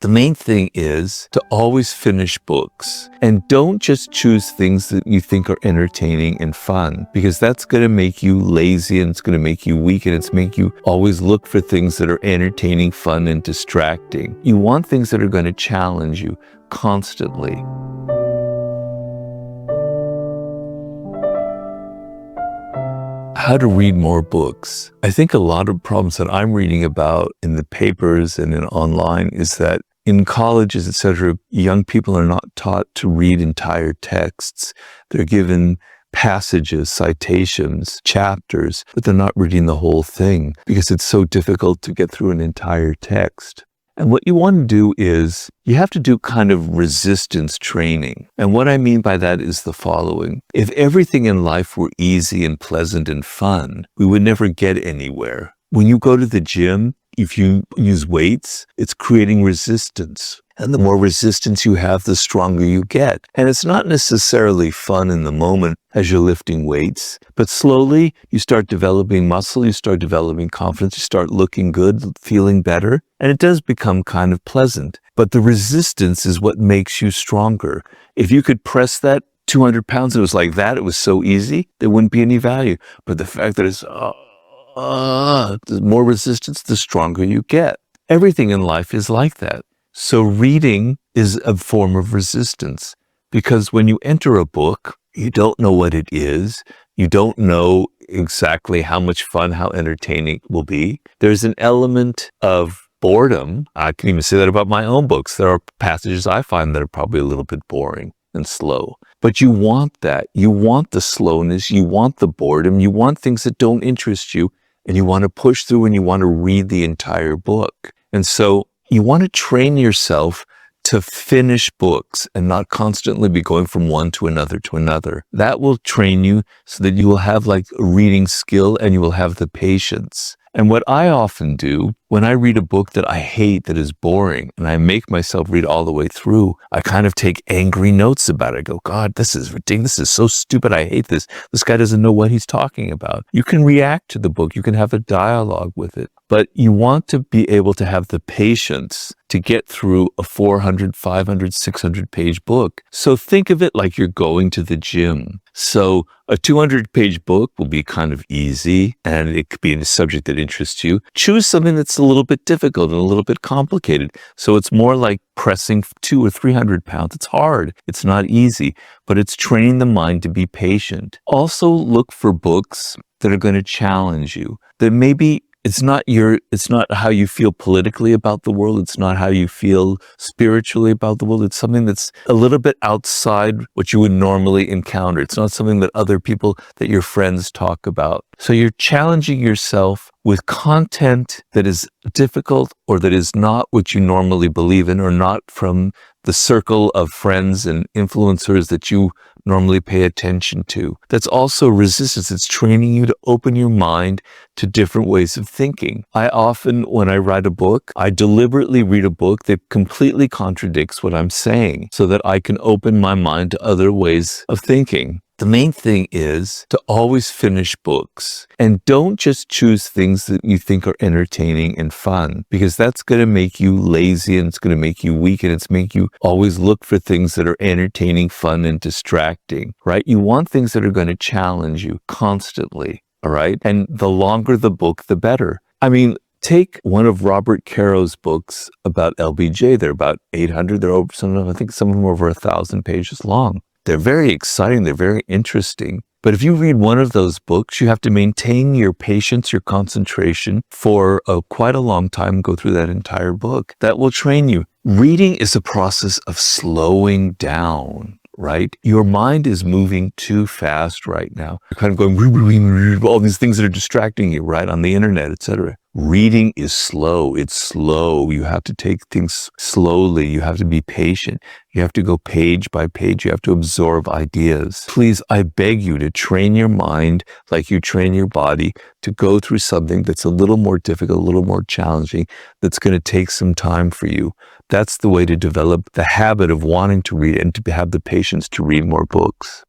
The main thing is to always finish books, and don't just choose things that you think are entertaining and fun, because that's going to make you lazy and it's going to make you weak, and it's make you always look for things that are entertaining, fun, and distracting. You want things that are going to challenge you constantly. How to read more books. I think a lot of problems that I'm reading about in the papers and online is that in colleges, etc., young people are not taught to read entire texts. They're given passages, citations, chapters, but they're not reading the whole thing because it's so difficult to get through an entire text. And what you want to do is you have to do kind of resistance training. And what I mean by that is the following. If everything in life were easy and pleasant and fun, we would never get anywhere. When you go to the gym, if you use weights, it's creating resistance. And the more resistance you have, the stronger you get. And it's not necessarily fun in the moment as you're lifting weights, but slowly you start developing muscle, you start developing confidence, you start looking good, feeling better, and it does become kind of pleasant. But the resistance is what makes you stronger. If you could press that 200 pounds, it was like that, it was so easy, there wouldn't be any value. But the fact that it's, the more resistance, the stronger you get. Everything in life is like that. So reading is a form of resistance, because when you enter a book, you don't know what it is. You don't know exactly how much fun, how entertaining it will be. There's an element of boredom. I can even say that about my own books. There are passages I find that are probably a little bit boring and slow. But you want that. You want the slowness. You want the boredom. You want things that don't interest you, and you want to push through and you want to read the entire book. And so you want to train yourself to finish books and not constantly be going from one to another to another. That will train you so that you will have like a reading skill and you will have the patience. And what I often do when I read a book that I hate, that is boring, and I make myself read all the way through, I kind of take angry notes about it. I go, God, this is ridiculous. This is so stupid. I hate this. This guy doesn't know what he's talking about. You can react to the book. You can have a dialogue with it. But you want to be able to have the patience to get through a 400, 500, 600 page book. So think of it like you're going to the gym. So a 200-page book will be kind of easy, and it could be in a subject that interests you. Choose something that's a little bit difficult and a little bit complicated. So it's more like pressing 200 or 300 pounds. It's hard. It's not easy, but it's training the mind to be patient. Also look for books that are going to challenge you, that maybe it's not how you feel politically about the world. It's not how you feel spiritually about the world. It's something that's a little bit outside what you would normally encounter. It's not something that other people, that your friends talk about. So you're challenging yourself with content that is difficult or that is not what you normally believe in, or not from the circle of friends and influencers that you normally pay attention to. That's also resistance. It's training you to open your mind to different ways of thinking. I often, when I write a book, I deliberately read a book that completely contradicts what I'm saying so that I can open my mind to other ways of thinking. The main thing is to always finish books, and don't just choose things that you think are entertaining and fun, because that's going to make you lazy and it's going to make you weak, and it's make you always look for things that are entertaining, fun, and distracting, right? You want things that are going to challenge you constantly, all right? And the longer the book, the better. I mean, take one of Robert Caro's books about LBJ. They're about 800. They're over, I think some of them are over 1,000 pages long. They're very exciting. They're very interesting. But if you read one of those books, you have to maintain your patience, your concentration for quite a long time, go through that entire book. That will train you. Reading is a process of slowing down, right? Your mind is moving too fast right now. You're kind of going, all these things that are distracting you, right? On the internet, etc. Reading is slow. It's slow. You have to take things slowly. You have to be patient. You have to go page by page. You have to absorb ideas. Please, I beg you to train your mind like you train your body to go through something that's a little more difficult, a little more challenging, that's going to take some time for you. That's the way to develop the habit of wanting to read and to have the patience to read more books.